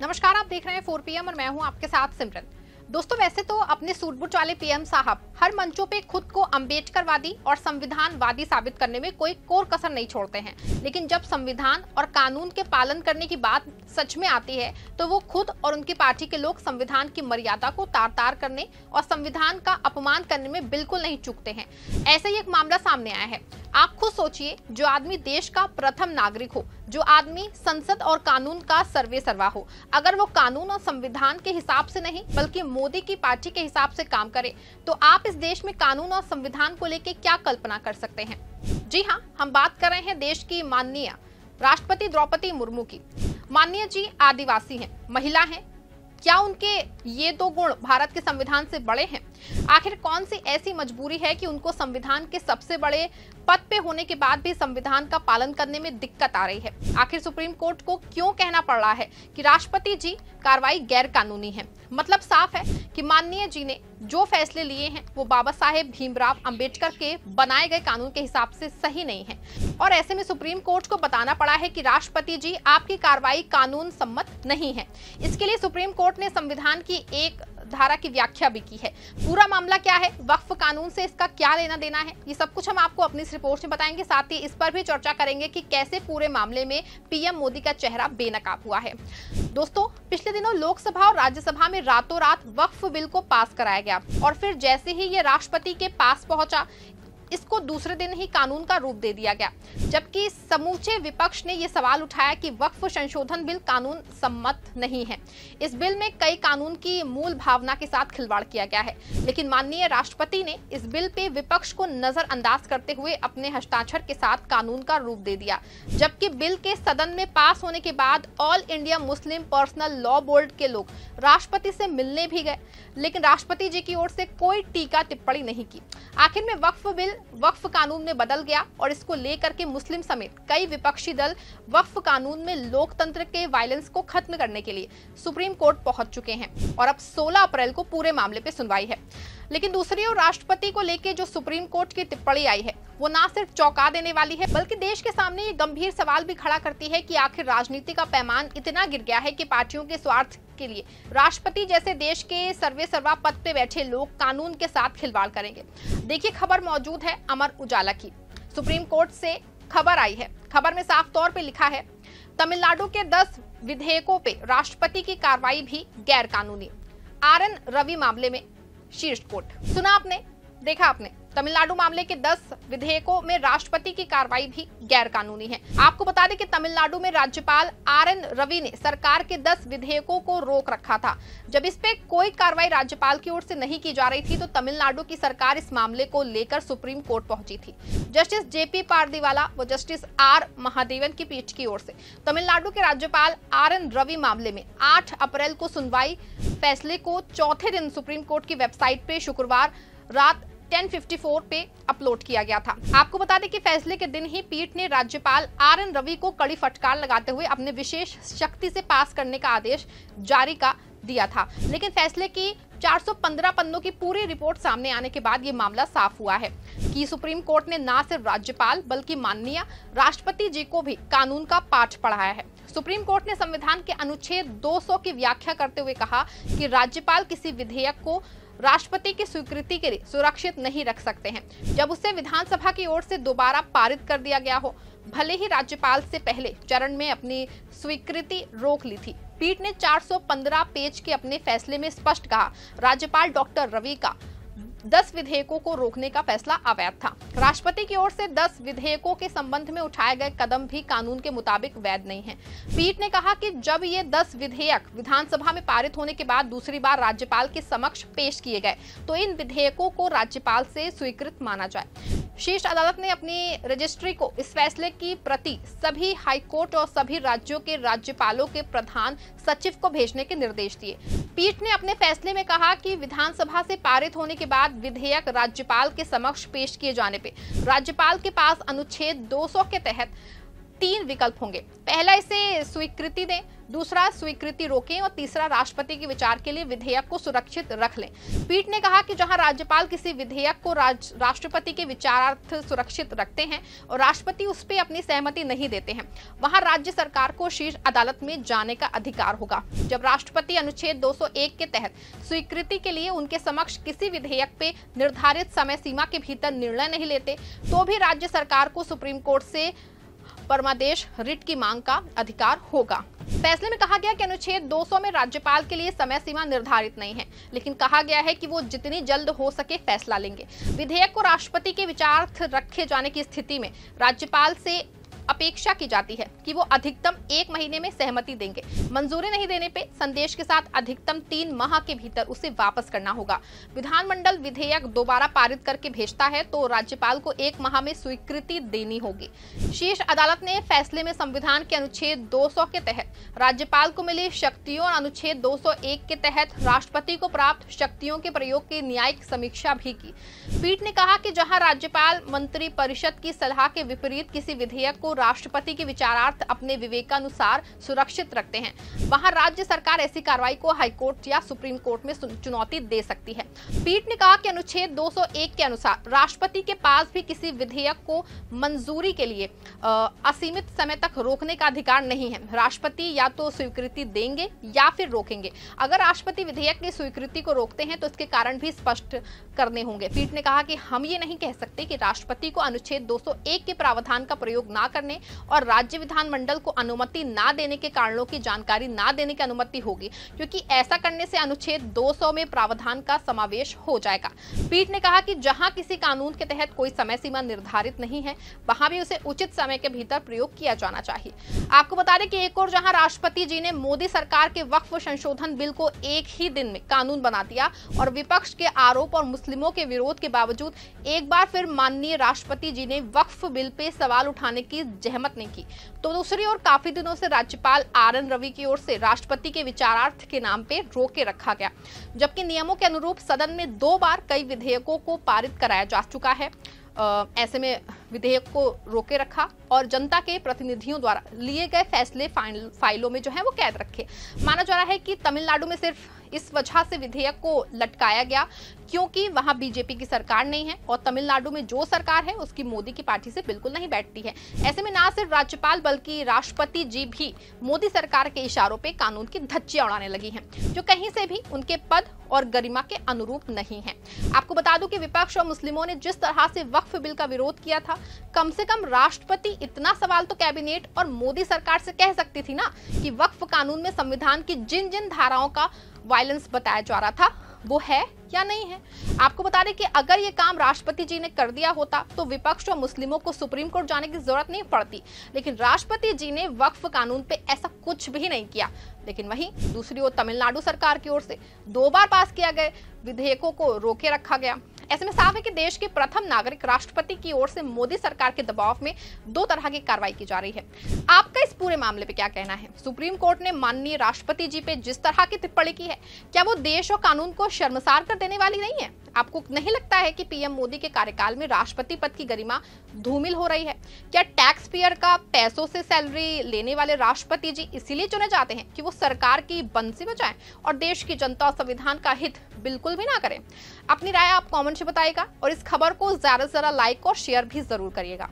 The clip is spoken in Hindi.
नमस्कार, आप देख रहे हैं 4 PM और मैं हूं आपके साथ सिमरन। दोस्तों, वैसे तो अपने सूट-बूट वाले पीएम साहब हर मंचों पे खुद को अम्बेडकरवादी और संविधानवादी साबित करने में कोई कोर कसर नहीं छोड़ते हैं, लेकिन जब संविधान और कानून के पालन करने की बात सच में आती है तो वो खुद और उनकी पार्टी के लोग संविधान की मर्यादा को तार-तार करने और संविधान का अपमान करने में बिल्कुल नहीं चूकते हैं। ऐसा ही एक मामला सामने आया है। आप खुद सोचिए, जो आदमी देश का प्रथम नागरिक हो, जो आदमी संसद और कानून का सर्वे सर्वा हो, अगर वो कानून और संविधान के हिसाब से नहीं बल्कि मोदी की पार्टी के हिसाब से काम करे, तो आप इस देश में कानून और संविधान को लेकर क्या कल्पना कर सकते हैं। जी हाँ, हम बात कर रहे हैं देश की माननीय राष्ट्रपति द्रौपदी मुर्मू की। माननीय जी आदिवासी हैं, महिला हैं। क्या उनके ये दो गुण भारत के संविधान से बड़े हैं? आखिर कौन सी ऐसी मजबूरी है कि उनको संविधान के सबसे बड़े पद पे होने के बाद भी संविधान का पालन करने में दिक्कत आ रही है? आखिर सुप्रीम कोर्ट को क्यों कहना पड़ रहा है कि राष्ट्रपति जी कार्रवाई गैर कानूनी है? मतलब साफ है कि माननीय जी ने जो फैसले लिए हैं वो बाबा साहेब भीमराव अंबेडकर के बनाए गए कानून के हिसाब से सही नहीं है, और ऐसे में सुप्रीम कोर्ट को बताना पड़ा है कि राष्ट्रपति जी आपकी कार्रवाई कानून सम्मत नहीं है। इसके लिए सुप्रीम कोर्ट ने संविधान की एक धारा की व्याख्या भी की है। पूरा मामला क्या है, वक्फ कानून से इसका क्या लेना देना है, ये सब कुछ हम आपको अपनी इस रिपोर्ट में बताएंगे। साथ ही इस पर भी चर्चा करेंगे कि कैसे पूरे मामले में पीएम मोदी का चेहरा बेनकाब हुआ है। दोस्तों, पिछले दिनों लोकसभा और राज्यसभा में रातों रात वक्फ बिल को पास कराया गया और फिर जैसे ही ये राष्ट्रपति के पास पहुंचा, इसको दूसरे दिन ही कानून का रूप दे दिया गया, जबकि समूचे विपक्ष ने यह सवाल उठाया कि वक्फ संशोधन बिल कानून सम्मत नहीं है। इस बिल में कई कानून की मूल भावना के साथ खिलवाड़ किया गया है, लेकिन माननीय राष्ट्रपति ने इस बिल पे विपक्ष को नजरअंदाज करते हुए अपने हस्ताक्षर के साथ कानून का रूप दे दिया। जबकि बिल के सदन में पास होने के बाद all India Muslim personal law board के लोग राष्ट्रपति से मिलने भी गए, लेकिन राष्ट्रपति जी की ओर से कोई टीका टिप्पणी नहीं की। आखिर में वक्फ बिल वक्फ कानून में बदल गया और इसको लेकर के मुस्लिम समेत कई विपक्षी दल वक्फ कानून में लोकतंत्र के वायलेंस को खत्म करने के लिए सुप्रीम कोर्ट पहुंच चुके हैं और अब 16 अप्रैल को पूरे मामले पे सुनवाई है। लेकिन दूसरी ओर राष्ट्रपति को लेकर जो सुप्रीम कोर्ट की टिप्पणी आई है वो ना सिर्फ चौंका देने वाली है, बल्कि देश के सामने ये गंभीर सवाल भी खड़ा करती है कि आखिर राजनीति का पैमान इतना गिर गया है कि पार्टियों के स्वार्थ के लिए राष्ट्रपति जैसे देश के सर्वे सर्वा पद पे बैठे लोग कानून के साथ खिलवाड़ करेंगे। देखिए, खबर मौजूद है अमर उजाला की। सुप्रीम कोर्ट से खबर आई है। खबर में साफ तौर पे लिखा है, तमिलनाडु के 10 विधेयकों पे राष्ट्रपति की कार्रवाई भी गैर कानूनी। RN रवि मामले में शीर्ष कोर्ट। सुना आपने, देखा आपने, तमिलनाडु मामले के 10 विधेयकों में राष्ट्रपति की कार्रवाई भी गैर कानूनी है। आपको बता दें कि तमिलनाडु में राज्यपाल RN रवि ने सरकार के 10 विधेयकों को रोक रखा था। जब इस पे कोई कार्रवाई राज्यपाल की ओर से नहीं की जा रही थी तो तमिलनाडु की सरकार इस मामले को लेकर सुप्रीम कोर्ट पहुंची थी। जस्टिस JP पारदीवाला व जस्टिस R महादेवन की पीठ की ओर से तमिलनाडु के राज्यपाल RN रवि मामले में 8 अप्रैल को सुनवाई। फैसले को चौथे दिन सुप्रीम कोर्ट की वेबसाइट पे शुक्रवार रात 10:54 पे अपलोड किया गया था। आपको बता दें कि फैसले के दिन ही पीठ ने राज्यपाल RN रवि को कड़ी फटकार लगाते हुए अपने विशेष शक्ति से पास करने का आदेश जारी कर दिया था। लेकिन फैसले की 415 पन्नों की पूरी रिपोर्ट सामने आने के बाद ये मामला साफ हुआ है कि सुप्रीम कोर्ट ने न सिर्फ राज्यपाल बल्कि माननीय राष्ट्रपति जी को भी कानून का पाठ पढ़ाया है। सुप्रीम कोर्ट ने संविधान के अनुच्छेद 200 की व्याख्या करते हुए कहा कि राज्यपाल किसी विधेयक को राष्ट्रपति की स्वीकृति के लिए सुरक्षित नहीं रख सकते हैं जब उसे विधानसभा की ओर से दोबारा पारित कर दिया गया हो, भले ही राज्यपाल से पहले चरण में अपनी स्वीकृति रोक ली थी। पीठ ने 415 पेज के अपने फैसले में स्पष्ट कहा, राज्यपाल डॉक्टर रवि का 10 विधेयकों को रोकने का फैसला अवैध था। राष्ट्रपति की ओर से 10 विधेयकों के संबंध में उठाए गए कदम भी कानून के मुताबिक वैध नहीं है। पीठ ने कहा कि जब ये 10 विधेयक विधानसभा में पारित होने के बाद दूसरी बार राज्यपाल के समक्ष पेश किए गए तो इन विधेयकों को राज्यपाल से स्वीकृत माना जाए। शीर्ष अदालत ने अपनी रजिस्ट्री को इस फैसले की प्रति सभी हाईकोर्ट और सभी राज्यों के राज्यपालों के प्रधान सचिव को भेजने के निर्देश दिए। पीठ ने अपने फैसले में कहा कि विधानसभा से पारित होने के बाद विधेयक राज्यपाल के समक्ष पेश किए जाने पे राज्यपाल के पास अनुच्छेद 200 के तहत 3 विकल्प होंगे। पहला, इसे स्वीकृति दें, दूसरा स्वीकृति रोकें और तीसरा राष्ट्रपति के विचार के लिए विधेयक को सुरक्षित रख लें। पीठ ने कहा कि जहां राज्यपाल किसी विधेयक को राष्ट्रपति के विचारार्थ सुरक्षित रखते हैं और राष्ट्रपति उस पर अपनी सहमति नहीं देते हैं, वहां राज्य सरकार को शीर्ष अदालत में जाने का अधिकार होगा। जब राष्ट्रपति अनुच्छेद 201 के तहत स्वीकृति के लिए उनके समक्ष किसी विधेयक पे निर्धारित समय सीमा के भीतर निर्णय नहीं लेते, तो भी राज्य सरकार को सुप्रीम कोर्ट से परमादेश रिट की मांग का अधिकार होगा। फैसले में कहा गया कि अनुच्छेद 200 में राज्यपाल के लिए समय सीमा निर्धारित नहीं है, लेकिन कहा गया है कि वो जितनी जल्द हो सके फैसला लेंगे। विधेयक को राष्ट्रपति के विचारार्थ रखे जाने की स्थिति में राज्यपाल से अपेक्षा की जाती है कि वो अधिकतम 1 महीने में सहमति देंगे। मंजूरी नहीं देने पे संदेश के साथ अधिकतम 3 माह के भीतर उसे वापस करना होगा। विधानमंडल विधेयक दोबारा पारित करके भेजता है तो राज्यपाल को 1 माह में स्वीकृति देनी होगी। शीर्ष अदालत ने फैसले में संविधान के अनुच्छेद 200 के तहत राज्यपाल को मिली शक्तियों और अनुच्छेद 201 के तहत राष्ट्रपति को प्राप्त शक्तियों के प्रयोग की न्यायिक समीक्षा भी की। पीठ ने कहा कि जहां राज्यपाल मंत्री परिषद की सलाह के विपरीत किसी विधेयक को राष्ट्रपति के विचारार्थ अपने विवेकानुसार सुरक्षित रखते हैं, वहां राज्य सरकार ऐसी कार्रवाई को हाईकोर्ट या सुप्रीम कोर्ट में चुनौती दे सकती है। पीठ ने कहा कि अनुच्छेद 201 के अनुसार राष्ट्रपति के पास भी किसी विधेयक को मंजूरी के लिए असीमित समय तक रोकने का अधिकार नहीं है। राष्ट्रपति या तो स्वीकृति देंगे या फिर रोकेंगे। अगर राष्ट्रपति विधेयक की स्वीकृति को रोकते हैं तो इसके कारण भी स्पष्ट करने होंगे। पीठ ने कहा कि हम ये नहीं कह सकते कि राष्ट्रपति को अनुच्छेद 201 के प्रावधान का प्रयोग ना करने और राज्य विधानमंडल को अनुमति ना देने के कारणों की जानकारी ना देने की अनुमति होगी, क्योंकि ऐसा करने से अनुच्छेद 200 में प्रावधान का समावेश हो जाएगा। पीठ ने कहा कि जहां किसी कानून के तहत कोई समय सीमा निर्धारित नहीं है, वहां भी उसे उचित समय के भीतर प्रयोग किया जाना चाहिए। आपको बता दें कि एक और जहां राष्ट्रपति जी ने मोदी सरकार के वक्फ संशोधन बिल को एक ही दिन में कानून बना दिया और विपक्ष के आरोप और मुस्लिमों के विरोध के बावजूद एक बार फिर माननीय राष्ट्रपति जी ने वक्फ बिल पे सवाल उठाने की जहमत नहीं की, तो दूसरी ओर काफी दिनों से राज्यपाल RN रवि की ओर से राष्ट्रपति के विचारार्थ के नाम पे रोके रखा गया, जबकि नियमों के अनुरूप सदन में 2 बार कई विधेयकों को पारित कराया जा चुका है। ऐसे में विधेयक को रोके रखा और जनता के प्रतिनिधियों द्वारा लिए गए फैसले फाइलों में जो है वो कैद रखे। माना जा रहा है कि तमिलनाडु में सिर्फ इस वजह से विधेयक को लटकाया गया क्योंकि वहां बीजेपी की सरकार नहीं है और तमिलनाडु में जो सरकार है उसकी मोदी की पार्टी से बिल्कुल नहीं बैठती है। ऐसे में ना सिर्फ राज्यपाल बल्कि राष्ट्रपति जी भी मोदी सरकार के इशारों पे कानून की धज्जियां उड़ाने लगी हैं, जो कहीं से भी उनके पद और गरिमा के अनुरूप नहीं है। आपको बता दूं कि विपक्ष और मुस्लिमों ने जिस तरह से वक्फ बिल का विरोध किया था, कम से कम राष्ट्रपति इतना सवाल तो कैबिनेट और मोदी सरकार से कह सकती थी ना कि वक्फ कानून में संविधान की जिन जिन धाराओं का वायलेंस बताया जा रहा था वो है या नहीं है। आपको बता दें कि अगर ये काम राष्ट्रपति जी ने कर दिया होता तो विपक्ष और मुस्लिमों को सुप्रीम कोर्ट जाने की जरूरत नहीं पड़ती, लेकिन राष्ट्रपति जी ने वक्फ कानून पे ऐसा कुछ भी नहीं किया। लेकिन वहीं दूसरी ओर तमिलनाडु सरकार की ओर से 2 बार पास किया गए विधेयकों को रोके रखा गया। ऐसे में साफ है कि देश के प्रथम नागरिक राष्ट्रपति की ओर से मोदी सरकार के दबाव में 2 तरह की कार्रवाई की जा रही है। आपका इस पूरे मामले पे क्या कहना है? सुप्रीम कोर्ट ने माननीय राष्ट्रपति जी पे जिस तरह की टिप्पणी की है, क्या वो देश और कानून को शर्मसार कर देने वाली नहीं है? आपको नहीं लगता है कि पीएम मोदी के कार्यकाल में राष्ट्रपति पद की गरिमा धूमिल हो रही है? क्या टैक्स पेयर का पैसों से सैलरी लेने वाले राष्ट्रपति जी इसीलिए चुने जाते हैं कि वो सरकार की बंसी बजाएं और देश की जनता और संविधान का हित बिल्कुल भी ना करें? अपनी राय आप कमेंट से बताइएगा और इस खबर को ज्यादा से ज्यादा लाइक और शेयर भी जरूर करिएगा।